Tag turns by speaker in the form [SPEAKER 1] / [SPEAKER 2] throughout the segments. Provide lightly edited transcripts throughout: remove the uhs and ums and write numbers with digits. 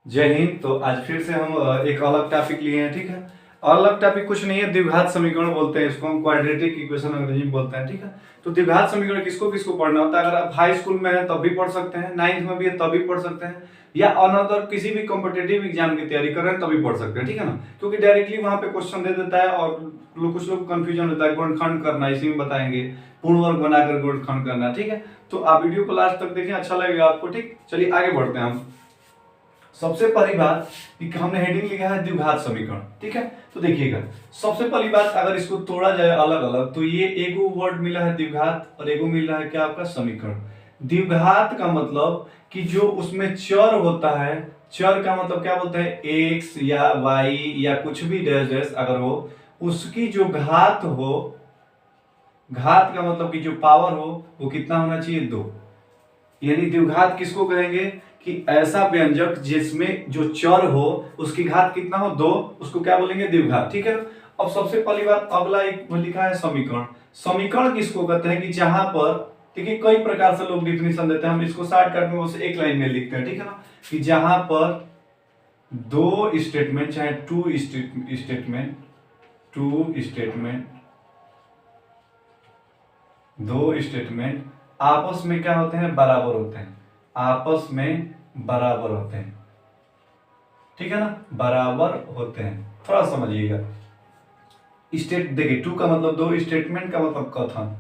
[SPEAKER 1] जय हिंद। तो आज फिर से हम एक अलग टॉपिक लिए हैं। ठीक है, अलग टॉपिक कुछ नहीं है, द्विघात समीकरण बोलते हैं इसको, हम क्वाड्रेटिक इक्वेशन अंग्रेजी में बोलते हैं। ठीक है, तो द्विघात समीकरण किसको किसको पढ़ना होता है? अगर आप हाई स्कूल में हैं तब भी पढ़ सकते हैं, 9th में भी है तब भी पढ़ सकते हैं, या अनदर किसी भी कॉम्पिटेटिव एग्जाम की तैयारी कर रहे हैं तभी पढ़ सकते हैं। ठीक है ना, क्योंकि डायरेक्टली वहां पे क्वेश्चन दे देता है और कुछ लोग कंफ्यूजन होता है, गुणनखंड करना, इसी में बताएंगे पूर्ण वर्ग बनाकर गुणनखंड करना। ठीक है, तो आप वीडियो को लास्ट तक देखें, अच्छा लगेगा आपको। ठीक, चलिए आगे बढ़ते हैं हम। सबसे पहली बात कि हमने हेडिंग लिखा है द्विघात समीकरण। ठीक है, तो देखिएगा, सबसे पहली बात अगर इसको तोड़ा जाए अलग अलग तो ये एगो वर्ड मिला है द्विघात और एगो मिला है क्या आपका समीकरण। द्विघात का मतलब कि जो उसमें चर होता है, चर का मतलब क्या बोलते हैं, एक्स या वाई या कुछ भी डैश डैश अगर हो, उसकी जो घात हो, घात का मतलब कि जो पावर हो वो कितना होना चाहिए, 2। यानी द्विघात किसको कहेंगे कि ऐसा व्यंजक जिसमें जो चर हो उसकी घात कितना हो, 2, उसको क्या बोलेंगे, द्विघात। ठीक है, अब सबसे पहली बात अगला एक लिखा है समीकरण। समीकरण किसको कहते हैं कि जहां पर, देखिए कई प्रकार से लोग डिफिनेशन देते हैं, हम इसको शॉर्टकट में बस एक लाइन में लिखते हैं। ठीक है ना, कि जहां पर दो स्टेटमेंट, चाहे दो स्टेटमेंट आपस में क्या होते हैं, बराबर होते हैं, आपस में बराबर होते हैं। ठीक है ना, बराबर होते हैं, थोड़ा समझिएगा। स्टेट देखिए, टू का मतलब दो, स्टेटमेंट का मतलब कथन,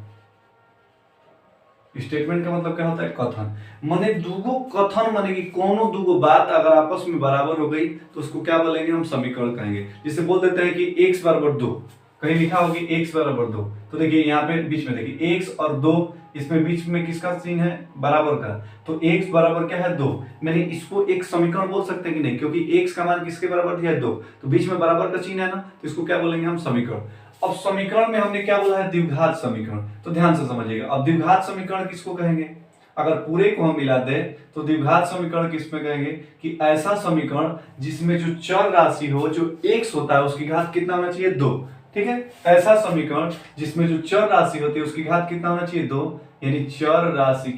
[SPEAKER 1] स्टेटमेंट का मतलब क्या होता है, कथन। माने दूगो कथन, माने कि कोनो दूगो बात अगर आपस में बराबर हो गई तो उसको क्या बोलेंगे, हम समीकरण कहेंगे। जिसे बोल देते हैं कि x बराबर 2, कहीं लिखा होगी x बराबर 2, तो देखिए यहाँ पे बीच में देखिए x और 2, इसमें बीच में किसका सीन है, बराबर का, तो x बराबर क्या है, 2। मैंने इसको एक समीकरण बोल सकते हैं कि नहीं, क्योंकि x का मान किसके बराबर दिया है, 2, तो बीच में बराबर का चिन्ह है ना, तो इसको क्या बोलेंगे हम, समीकरण। अब समीकरण में हमने क्या बोला है, द्विघात समीकरण, तो ध्यान से समझिएगा। अब द्विघात समीकरण किसको कहेंगे, अगर पूरे को हम मिला दे तो द्विघात समीकरण किसमें कहेंगे कि ऐसा समीकरण जिसमें जो चर राशि हो, जो x होता है उसकी घात कितना होना चाहिए, 2। ठीक है, ऐसा समीकरण जिसमें जो चर राशि होती है उसकी घात कितना होना चाहिए, 2। यानी चर राशि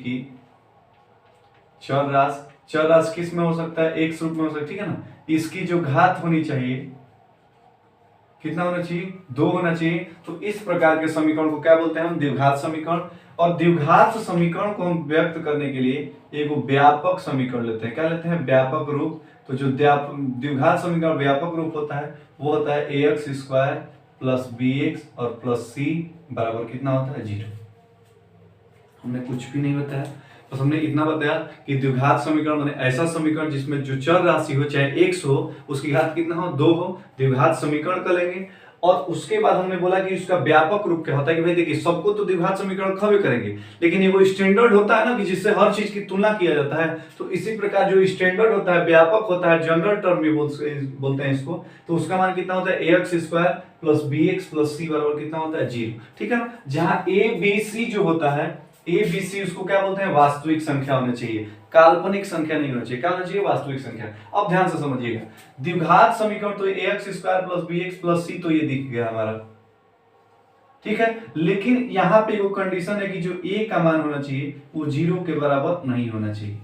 [SPEAKER 1] किस में हो सकता है, x रूप में हो सकता है। ठीक है ना, इसकी जो घात होनी चाहिए कितना होना चाहिए, 2 होना चाहिए। तो इस प्रकार के समीकरण को क्या बोलते हैं हम, द्विघात समीकरण। और द्विघात समीकरण को हम व्यक्त करने के लिए एक व्यापक समीकरण लेते हैं, क्या लेते हैं, व्यापक रूप। तो जो द्विघात समीकरण व्यापक रूप होता है वो होता है ax स्क्वायर प्लस bx और प्लस c बराबर कितना होता है, 0। हमने कुछ भी नहीं बताया, बस हमने इतना बताया कि द्विघात समीकरण माने ऐसा समीकरण जिसमें जो चर राशि हो, चाहे x हो, उसकी घात कितना हो, 2 हो, द्विघात समीकरण कर लेंगे। और उसके बाद हमने बोला कि उसका व्यापक रूप क्या होता है, कि भाई देखिए सबको तो द्विघात समीकरण खबे करेंगे, लेकिन ये वो स्टैंडर्ड होता है ना कि जिससे हर चीज की तुलना किया जाता है। तो इसी प्रकार जो स्टैंडर्ड होता है, व्यापक होता है, जनरल टर्म में बोलते हैं इसको, तो उसका मान कितना होता है, ax square plus bx plus c बराबर कितना होता है, 0। ठीक है ना, जहां a b c जो होता है, ए बी सी, उसको क्या बोलते हैं, वास्तविक संख्या होनी चाहिए, काल्पनिक संख्या नहीं होना चाहिए। क्या होना चाहिए, वास्तविक संख्या। अब ध्यान से समझिएगा, द्विघात समीकरण तो ax square plus bx plus c, तो ये दिख गया हमारा। ठीक है, लेकिन यहां पे वो कंडीशन है कि जो a का मान होना चाहिए वो 0 के बराबर नहीं होना चाहिए।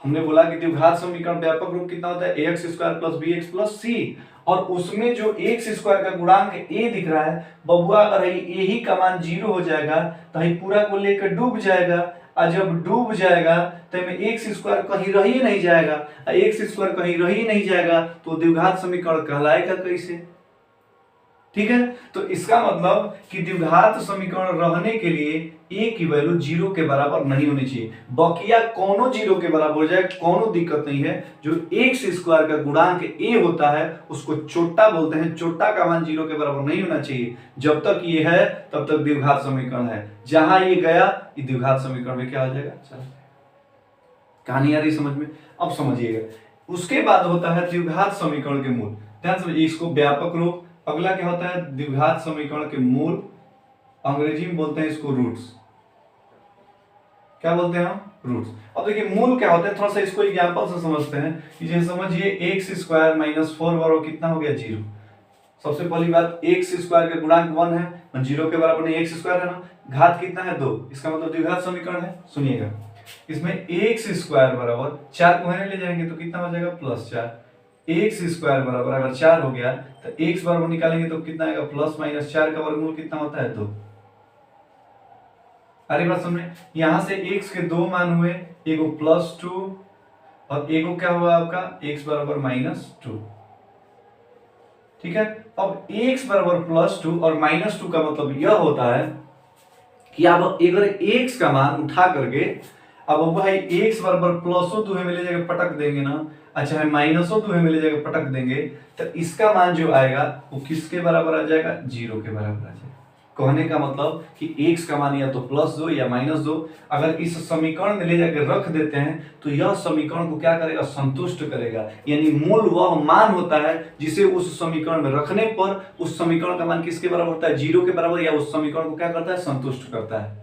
[SPEAKER 1] हमने बोला कि द्विघात समीकरण व्यापक रूप कितना होता है, ax square plus bx plus c, और उसमें जो x स्क्वायर का गुणांक a दिख रहा है, बबुआ अगर a ही का मान 0 हो जाएगा तो ही पूरा को लेकर डूब जाएगा, और जब डूब जाएगा तो में x स्क्वायर कहीं रह ही नहीं जाएगा, x स्क्वायर कहीं रह ही नहीं जाएगा तो द्विघात समीकरण कहलाएगा कैसे। ठीक है, तो इसका मतलब कि द्विघात समीकरण रहने के लिए a की वैल्यू 0 के बराबर नहीं होनी चाहिए, बकिया कोनो 0 के बराबर हो जाए कोनो दिक्कत नहीं है। जो x स्क्वायर का गुणांक a होता है उसको चोट्टा बोलते हैं, चोट्टा का मान 0 के बराबर नहीं होना चाहिए। जब तक ये है तब तक द्विघात समीकरण है, जहां ये गया ये द्विघात समीकरण में क्या हो जाएगा। चलो कहानी आ रही समझ में, अब समझिएगा। उसके बाद होता है द्विघात समीकरण के मूल, ध्यान समझिए, इसको व्यापक रूप। अगला क्या होता है, द्विघात समीकरण के मूल, अंग्रेजी में बोलते हैं इसको रूट्स। क्या बोलते हैं हम, रूट्स। अब देखिए मूल क्या होते हैं, थोड़ा सा इसको एग्जांपल से समझते हैं। कि जैसे समझिए x स्क्वायर माइनस 4 बराबर कितना हो गया, 0। सबसे पहली बात, x स्क्वायर का गुणांक 1 है, 0 के बराबर नहीं, x स्क्वायर है ना, घात कितना है, 2, इसका मतलब द्विघात समीकरण है। सुनिएगा, इसमें एक्स स्क्वायर बराबर 4 को है ले जाएंगे तो कितना हो जाएगा +4। एक्स स्क्वायर बराबर अगर 4 हो गया तो एक्स बराबर निकालेंगे तो कितना आएगा +-4 का वर्गमूल कितना होता है 2। अरे बात समझे, यहां से x के 2 मान हुए, एगो +2 और एगो क्या हुआ आपका x बराबर -2। ठीक है, अब x बराबर +2 और -2 का मतलब यह होता है कि अब अगर x का मान उठा करके अब भाई x बराबर +2 में ले जाकर पटक देंगे ना, अच्छा है -2 में ले जाकर पटक देंगे तो इसका मान जो आएगा वो किसके बराबर आ जाएगा 0 के बराबर आ जाएगा। कहने का मतलब कि x का मान या तो +2 या -2 अगर इस समीकरण में ले जाकर रख देते हैं तो यह समीकरण को क्या करेगा संतुष्ट करेगा, यानी मूल वह मान होता है जिसे उस समीकरण में रखने पर उस समीकरण का मान किसके बराबर होता है 0 के बराबर, या उस समीकरण को क्या करता है संतुष्ट करता है।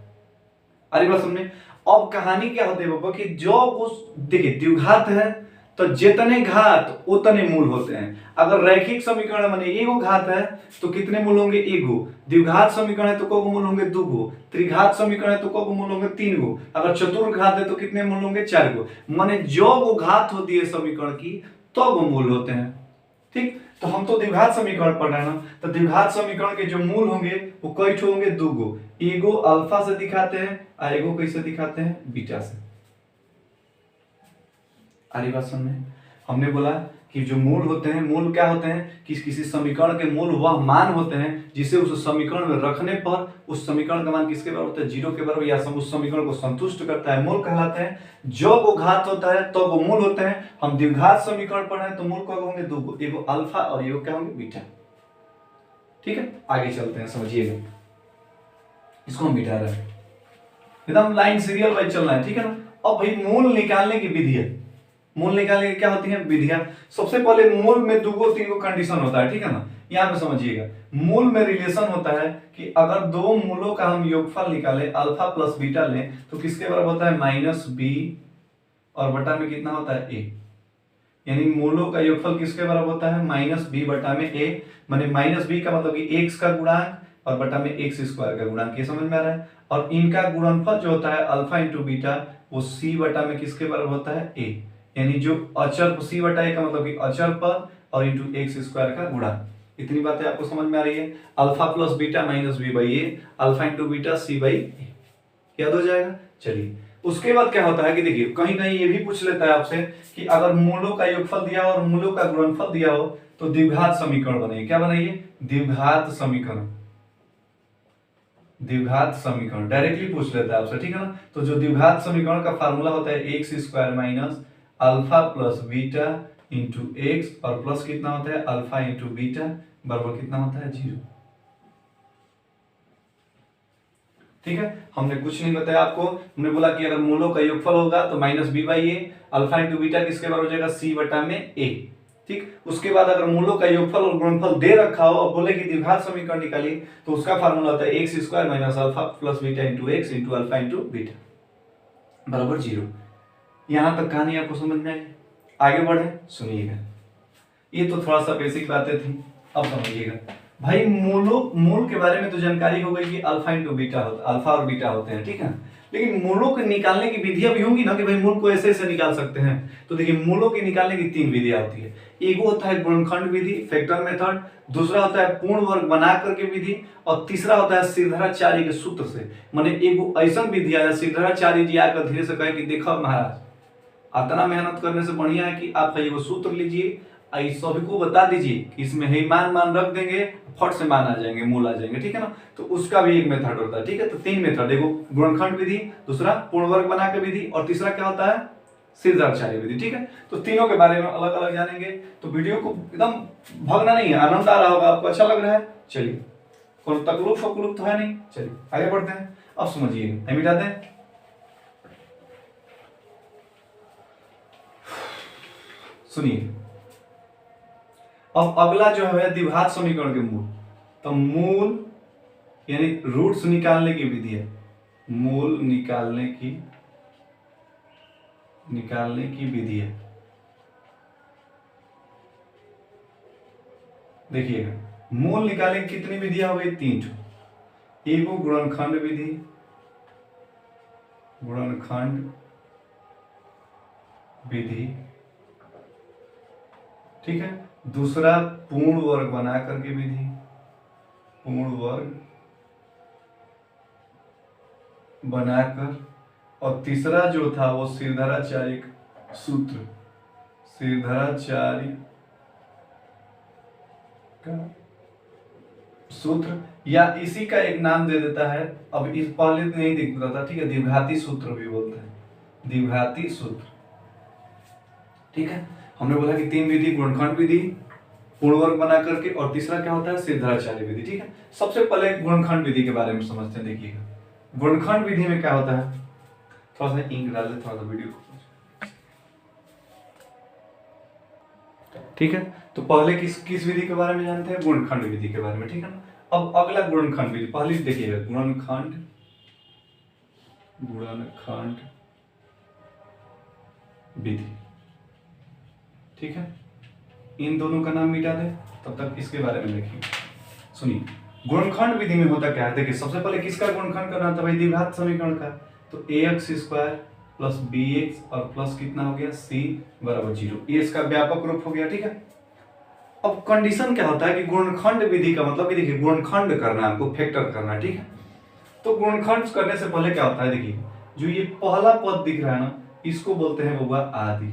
[SPEAKER 1] अरे बात समझे, अब कहानी क्या होती है बाबा कि जो उस देखिए द्विघात है तो जितने घात उतने मूल होते हैं। अगर रैखिक समीकरण माने एगो घात है तो कितने मूल होंगे एगो, द्विघात समीकरण है तो कब मूल होंगे 2 गो, त्रिघात समीकरण है तो कब मूल होंगे 3 गो, अगर चतुर्घात है तो कितने मूल होंगे 4 गो। माने जो वो घात होती है समीकरण की तो वो मूल होते हैं। ठीक, तो हम तो द्विघात समीकरण पढ़ रहे हैं ना, तो द्विघात समीकरण के जो मूल होंगे वो कई ठो होंगे 2 गो, एगो अल्फा से दिखाते हैं और एगो कैसे दिखाते हैं बीटा से। आरी बात समझ में, हमने बोला कि जो मूल होते हैं, मूल क्या होते हैं कि किसी समीकरण के मूल वह मान होते हैं जिसे उस समीकरण में रखने पर उस समीकरण का मान किसके बराबर होता है 0 के बराबर, या उस समीकरण को संतुष्ट करता है, मूल कहलाते हैं। जो वो घात होता है तो वो मूल होते हैं। हम द्विघात समीकरण पढ़े तो मूल कब होंगे 2 गो, एगो अल्फा और एगो क्या होंगे बीटा। ठीक है, आगे चलते हैं, समझिएगा इसको हम बिठा रहे हैं एकदम लाइन सीरियल वाइज चलना है। ठीक है ना, अब भाई मूल निकालने की विधि है, मूल निकालने की क्या होती है विधियां। सबसे पहले मूल में 2 गो 3 गो कंडीशन होता है। ठीक है ना, यहाँ पे समझिएगा मूल में रिलेशन होता है कि अगर दो मूलों का हम योगफल निकालें अल्फा प्लस बीटा लें तो किसके बराबर होता है -b और बटा में कितना होता है a, यानी मूलों का योगफल किसके बराबर होता है -b बटा में a, माने -b का मतलब कि x का गुणांक और बटा में x स्क्वायर का गुणांक, ये समझ में आ रहा है। और इनका गुणनफल जो होता है अल्फा इंटू बीटा वो c बटा में किसके बराबर होता है a, यानी जो अचर c बटा a का मतलब कि अचर पद और इंटू x स्क्वायर का गुणा। इतनी बातें आपको समझ में आ रही है। Alpha plus beta -b by a, alpha into beta c by a, याद हो जाएगा। चलिए उसके बाद क्या होता है कि देखिए कहीं कहीं ये भी पूछ लेता है आपसे कि अगर मूलों का योगफल दिया हो और मूलों का गुणनफल दिया हो तो द्विघात समीकरण बनाइए। क्या बनाइए द्विघात समीकरण, द्विघात समीकरण डायरेक्टली पूछ लेता है आपसे। ठीक है ना, तो जो द्विघात समीकरण का फार्मूला होता है x square minus alpha plus beta into x और प्लस कितना होता है अल्फा इंटू बीटा बराबर कितना होता है 0। ठीक है, हमने कुछ नहीं बताया आपको, हमने बोला कि अगर मूलों का योगफल होगा तो -b by a, alpha into beta किसके बराबर हो जाएगा c बटा में a। ठीक, उसके बाद अगर मूलों का योगफल और गुणनफल दे रखा हो और बोले कि द्विघात समीकरण निकालिए तो उसका फार्मूला होता है x square minus alpha plus beta into x into alpha into beta बराबर 0। यहां तक कहानी आपको समझ में आई, आगे बढ़े सुनिएगा। ये तो थोड़ा सा बेसिक बातें थी, अब समझिएगा भाई मूल के बारे में तो जानकारी हो गई कि अल्फा इंटू बीटा होता है, अल्फा और बीटा होते हैं। ठीक है, लेकिन मूलों के निकालने की विधियां भी होंगी ना कि भाई मूल को ऐसे ऐसे निकाल सकते हैं। तो देखिए मूलों के निकालने की 3 विधियां होती है। एक होता है गुणनखंड विधि फैक्टर मेथड, दूसरा होता है पूर्ण वर्ग बना करके विधि और तीसरा होता है श्रीधराचार्य के सूत्र से। माने एगो ऐसा विधि है श्रीधराचार्य जी आकर धीरे से कहे कि देखो महाराज इतना मेहनत करने से बढ़िया है कि आप एगो सूत्र लीजिए सभी को बता दीजिए कि इसमें है मान रख देंगे फट से मान आ जाएंगे, मूल आ जाएंगे। ठीक है ना, तो उसका भी एक मेथड होता है। ठीक है, तो 3 मेथड, एगो गुणनखंड विधि, दूसरा पूर्ण वर्ग बना के विधि और तीसरा क्या होता है श्रीधराचार्य विधि। ठीक है, तो तीनों के बारे में अलग अलग जानेंगे। तो वीडियो को एकदम भगना नहीं है, आनंद आ रहा होगा आपको, अच्छा लग रहा है। चलिए कोई तकलीफ वकलूफ तो है नहीं, चलिए आगे बढ़ते हैं। अब समझिए हम मिटाते हैं, सुनिए। अब अगला जो है द्विघात समीकरण के मूल, तो मूल यानी रूट्स निकालने की विधि है, मूल निकालने की विधि है। देखिएगा मूल निकालने की कितनी विधियां हो गई 3 ठो। एगो गुणनखंड विधि, गुणनखंड विधि, ठीक है। दूसरा पूर्ण वर्ग बना करके विधि, पूर्ण वर्ग बनाकर, और तीसरा जो था वो सिरधराचार्य सूत्र, सिरधराचार्य का सूत्र, या इसी का एक नाम दे देता है, अब इस पहले नहीं दिखता था, ठीक है, द्विघाती सूत्र भी बोलते हैं, द्विघाती सूत्र, ठीक है। हमने बोला कि तीन विधि, गुणनखंड विधि, पूर्ण वर्ग बना करके, और तीसरा क्या होता है, सिरधराचार्य विधि, ठीक है। सबसे पहले गुणनखंड विधि के बारे में समझते हैं। देखिएगा गुणनखंड विधि में क्या होता है, थोड़ा सा इंक डाल दे, थोड़ा सा वीडियो, ठीक है। तो पहले किस विधि के बारे में जानते हैं, गुणनखंड विधि के बारे में, ठीक है ना। अब अगला गुणनखंड विधि, पहले देखिएगा गुणनखंड, गुणनखंड विधि, ठीक है। इन दोनों का नाम मिटा दे, तब तक इसके बारे में देखिए। सुनिए गुणनखंड विधि में होता क्या है, देखिए सबसे पहले किसका गुणनखंड करना था भाई, द्विघात समीकरण का। तो ax स्क्वायर प्लस bx और प्लस कितना हो गया c बराबर 0, ये इसका व्यापक रूप हो गया, ठीक है। अब कंडीशन क्या होता है कि गुणनखंड विधि का मतलब कि देखिए गुणनखंड करना है हमको, फैक्टर करना है, ठीक है। तो गुणनखंड करने से पहले क्या होता है, देखिए जो ये पहला पद दिख रहा है ना, इसको बोलते हैं वो आदि,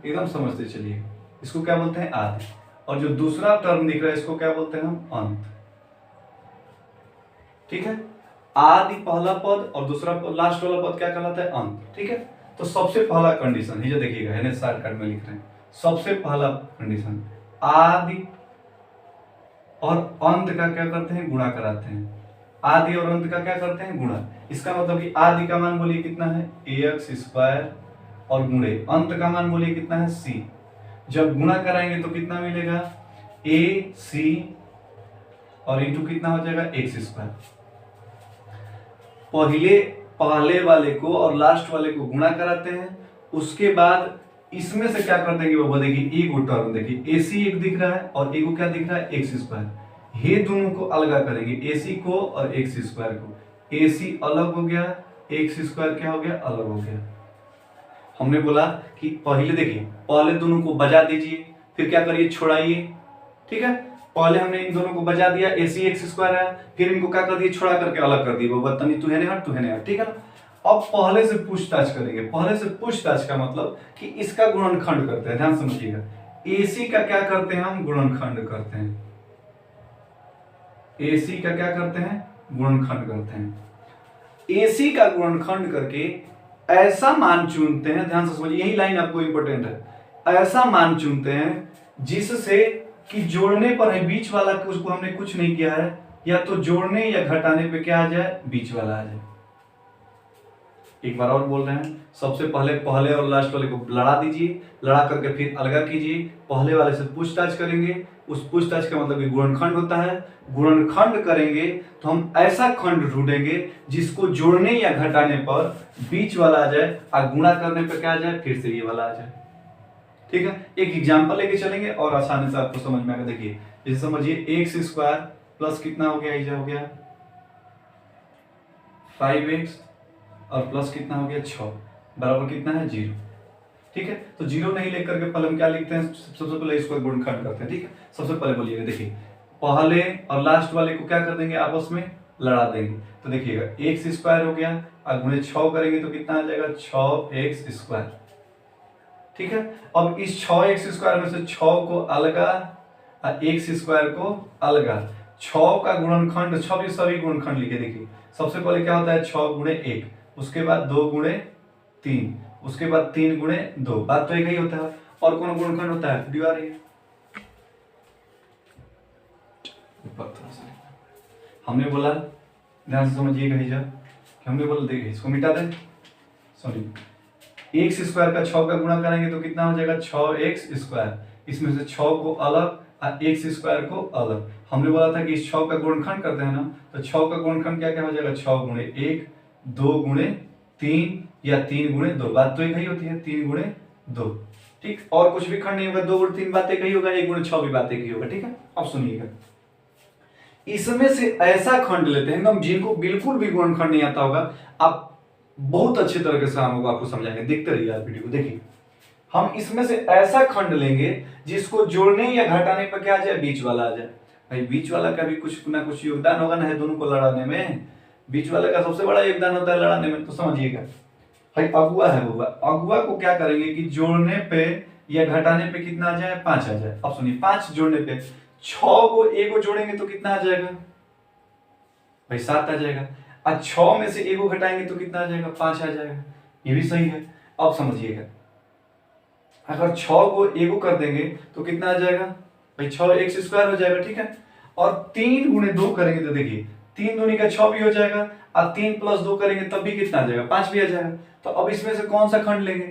[SPEAKER 1] एकदम समझते चलिए, इसको क्या बोलते हैं, आदि। और जो दूसरा टर्म दिख रहा है इसको क्या बोलते हैं हम, अंत, ठीक है। आदि पहला पद और दूसरा लास्ट वाला पद क्या कहलाता है, अंत, ठीक है। तो सबसे पहला कंडीशन ये जो देखिएगा है ना, शॉर्टकट में लिख रहे हैं, सबसे पहला कंडीशन आदि और अंत का क्या करते हैं, गुणा कराते हैं। आदि और अंत का क्या करते हैं, गुणा। इसका मतलब कि आदि का मान बोलिए कितना है, ax स्क्वायर, और गुणे अंत का मान बोलिए कितना है, c। जब गुणा कराएंगे तो कितना मिलेगा, ac और इंटू कितना हो जाएगा, x स्क्वायर। पहले वाले को और लास्ट वाले को गुणा कराते हैं, उसके बाद इसमें से क्या कर देंगे वो देखिए, एक टर्म देखिए ac एक दिख रहा है और एक क्या दिख रहा है, x स्क्वायर। ये दोनों को अलग करेंगे, ac को और x स्क्वायर को। ac अलग हो गया, x स्क्वायर क्या हो गया, अलग हो गया। हमने बोला कि पहले देखिए, पहले दोनों को बजा दीजिए, फिर क्या करिए, छोड़ाइए, ठीक है। पहले हमने इन दोनों को बजा दिया, ac x स्क्वायर है, फिर इनको क्या कर दिए, छोड़ा करके अलग कर दिए, वो बदतमीज तू है नहीं हट, ठीक है ना। अब पहले से पूछताछ करेंगे, पहले से पूछताछ का मतलब कि इसका गुणनखंड करते हैं, ध्यान समझिएगा। ac का क्या करते हैं हम, गुणनखंड करते हैं, ac का क्या करते हैं, गुणनखंड करते हैं। ac का गुणनखंड करके ऐसा मान चुनते हैं, ध्यान से समझिए, यही लाइन आपको इंपॉर्टेंट है, ऐसा मान चुनते हैं जिससे कि जोड़ने पर है बीच वाला उसको हमने कुछ नहीं किया है, या तो जोड़ने या घटाने पे क्या आ जाए, बीच वाला आ जाए। एक बार और बोल रहे हैं, सबसे पहले और लास्ट वाले को लड़ा दीजिए, लड़ा करके फिर अलग कीजिए, पहले वाले से पूछताछ करेंगे, उस पूछताछ का मतलब गुणनखंड होता है। गुणनखंड करेंगे तो हम ऐसा खंड ढूंढेंगे जिसको जोड़ने या घटाने पर बीच वाला आ जाए, और गुणा करने पर क्या आ जाए, फिर से ये वाला आ जाए, ठीक है। एक एग्जांपल लेके चलेंगे और आसानी से आपको समझ में आएगा। देखिए जैसे समझिए, x स्क्वायर प्लस कितना हो गया, ये हो गया 5x और प्लस कितना हो गया 6 बराबर कितना है 0, ठीक है। तो 0 नहीं लेकर के पहले हम क्या लिखते हैं, सबसे पहले इसको गुणनखंड करते हैं, ठीक है। सबसे पहले बोलिएगा, देखिए पहले और लास्ट वाले को क्या कर देंगे, आपस में लड़ा देंगे। तो देखिएगा x स्क्वायर हो गया और गुणे 6 करेंगे तो कितना आ जाएगा, 6x स्क्वायर, ठीक है। अब इस 6x स्क्वायर में से 6 को अलगा और x स्क्वायर को अलगा, 6 का गुणनखंड, 6 भी सभी गुणनखंड लिखे। देखिए सबसे पहले क्या होता है, 6 गुणे 1, उसके बाद 2 गुणे 3, उसके बाद 3 गुणे 2, बात तो एक ही होता है। और कौन गुणनखंड होता है, वीडियो आ रही है, हमने बोला ध्यान से समझिएगा, ही जब हमने बोला देखिए इसको मिटा दें, सॉरी x स्क्वायर का 6 का गुणा करेंगे तो कितना हो जाएगा, 6x स्क्वायर। इसमें से 6 को अलग और x स्क्वायर को अलग। हमने बोला था कि इस 6 का गुणनखंड करते हैं ना, तो 6 का गुणनखंड क्या क्या हो जाएगा, 6 गुणे 1, 2 गुणे 3 या 3 गुणे 2, बात तो एक ही होती है, 3 गुणे 2, ठीक। और कुछ भी खंड नहीं होगा, 2 गुणे 3 बात एक ही होगा, 1 गुणे 6 भी बात एक ही होगा, ठीक है। अब सुनिएगा, इसमें से ऐसा खंड लेते हैं एकदम, जिनको बिल्कुल भी गुणनखंड नहीं आता होगा, आप बहुत अच्छे तरीके से हम आपको समझाएंगे, देखते रहिए आप वीडियो को। देखिए हम इसमें से ऐसा खंड लेंगे जिसको जोड़ने या घटाने पर क्या आ जाए, बीच वाला आ जाए। भाई बीच वाला का भी कुछ ना कुछ योगदान होगा ना, है दोनों को लड़ाने में। बीच वाले का सबसे बड़ा योगदान होता है लड़ाने में, तो समझिएगा। भाई अगुआ है बउआ, अगुआ को क्या करेंगे कि जोड़ने पे या घटाने पे कितना आ जाए, 5 आ जाए। अब सुनिए 5 जोड़ने पे 6 को ए को जोड़ेंगे तो कितना आ जाएगा भाई, 7 आ जाएगा। और 6 में से ए को घटाएंगे तो कितना आ जाएगा, 5 आ जाएगा। ये भी सही है। अब समझिएगा, अगर 6 को ए को कर देंगे तो कितना आ जाएगा भाई, 6 एक्स स्क्वायर हो जाएगा, ठीक है। और 3 गुणे 2 करेंगे तो देखिए 3 दूनी का 6 भी हो जाएगा, और 3 प्लस 2 करेंगे तब भी कितना आ जाएगा, 5 भी आ जाएगा। तो अब इसमें से कौन सा खंड लेंगे,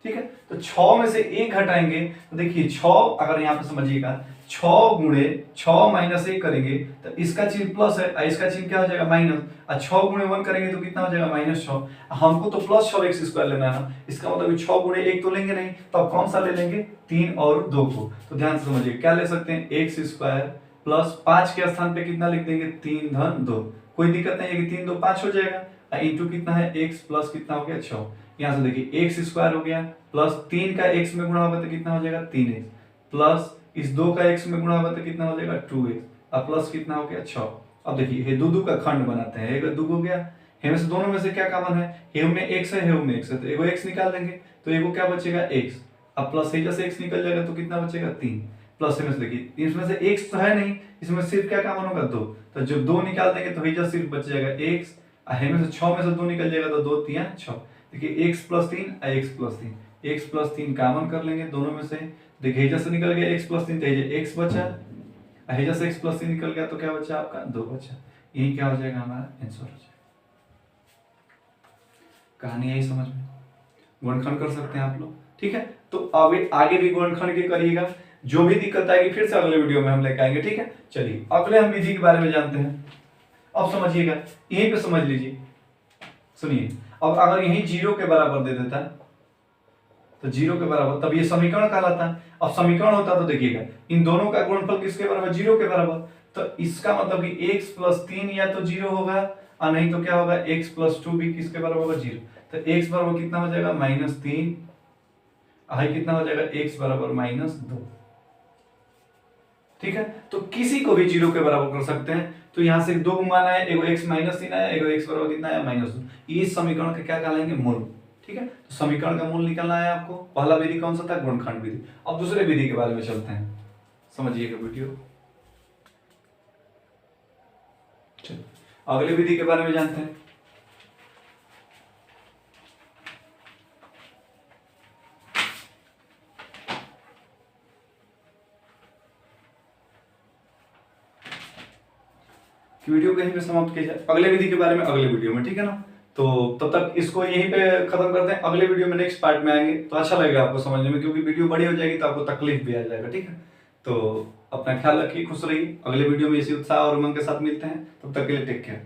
[SPEAKER 1] ठीक है। तो 6 में से 1 घटाएंगे तो देखिए 6, अगर यहाँ पे समझिएगा 6 गुणे 6 माइनस 1 करेंगे तो इसका चिन्ह प्लस है और इसका चिन्ह क्या हो जाएगा, माइनस। और 6 गुणे 1 करेंगे तो कितना हो जाएगा, -6। हमको तो प्लस 6 एक्स स्क्वायर लेना है ना, इसका मतलब 6 गुणे 1 तो लेंगे नहीं, तो अब कौन सा ले लेंगे, 3 और 2 को। तो ध्यान से समझिए क्या ले सकते हैं, एक्स स्क्वायर प्लस 5 के स्थान पे कितना लिख देंगे, 3 धन 2। कोई दिक्कत नहीं है कि 3 2 5 हो जाएगा, इंटू कितना है x प्लस कितना हो गया 6। यहाँ से देखिए एक्स स्क्वायर हो गया प्लस 3 का x में गुणा होगा तो कितना हो जाएगा 3x, प्लस इस 2 का x में गुणा होगा तो कितना हो जाएगा 2x, और प्लस कितना हो गया 6। अब देखिए ये दो का खंड बनाते हैं, एक 2 हो गया, में से दोनों में से क्या कॉमन है, हेव में x है, हेव में x है, तो एगो x निकाल देंगे तो एगो क्या बचेगा x, अब प्लस हेजा से x निकल जाएगा तो कितना बचेगा 3, प्लस में से देखिए इसमें से x तो है नहीं, इसमें सिर्फ क्या कॉमन होगा 2, तो जब 2 निकाल देंगे तो हेजा सिर्फ बच जाएगा x, में से 6 में से 2 निकल जाएगा तो 2 3 6। देखिए x plus 3 x plus 3, x plus 3 common कर लेंगे दोनों में से, देखिए हेजा से निकल गया x प्लस 3 तो हेजा x बचा, हेजा से x प्लस 3 निकल गया तो क्या बचा आपका 2 बचा। यही क्या हो जाएगा हमारा आंसर हो जाएगा। कहानी यही समझ में, गुणनखंड कर सकते हैं आप लोग, ठीक है। तो अब आगे भी गुणनखंड के करिएगा, जो भी दिक्कत आएगी फिर से अगले वीडियो में हम लेकर आएंगे, ठीक है। चलिए अगले हम विधि के बारे में जानते हैं। अब समझिएगा, यहीं पे समझ लीजिए, सुनिए। अब अगर यही 0 के बराबर दे देता तो 0 के बराबर, तब ये समीकरण कहलाता है। अब समीकरण होता तो देखिएगा इन दोनों का गुणनफल किसके बराबर, 0 के बराबर, तो इसका मतलब कि x प्लस 3 या तो 0 होगा और नहीं तो क्या होगा x प्लस 2 भी किसके बराबर होगा 0। तो x बराबर कितना हो जाएगा -3, आई कितना हो जाएगा x बराबर -2, ठीक है। तो किसी को भी 0 के बराबर कर सकते हैं। तो यहां से 2 गुमाना है, एगो x -3 आया, एगो x बराबर कितना आया -2। इस समीकरण का क्या कहलाएंगे, मूल, ठीक है। तो समीकरण का मूल निकालना है आपको। पहला विधि कौन सा था, गुणनखंड विधि। अब दूसरे विधि के बारे में चलते हैं, समझिएगा वीडियो। चलो अगले विधि के बारे में जानते हैं। वीडियो कहीं पे समाप्त किया जाए, अगले विधि के बारे में अगले वीडियो में, ठीक है ना। तो तब तक इसको यहीं पे खत्म करते हैं, अगले वीडियो में नेक्स्ट पार्ट में आएंगे तो अच्छा लगेगा आपको समझने में, क्योंकि वीडियो बड़ी हो जाएगी तो आपको तकलीफ भी आ जाएगा, ठीक है। तो अपना ख्याल रखिए, खुश रहिए, अगले वीडियो में इसी उत्साह और उमंग के साथ मिलते हैं, तब तक के लिए टेक केयर।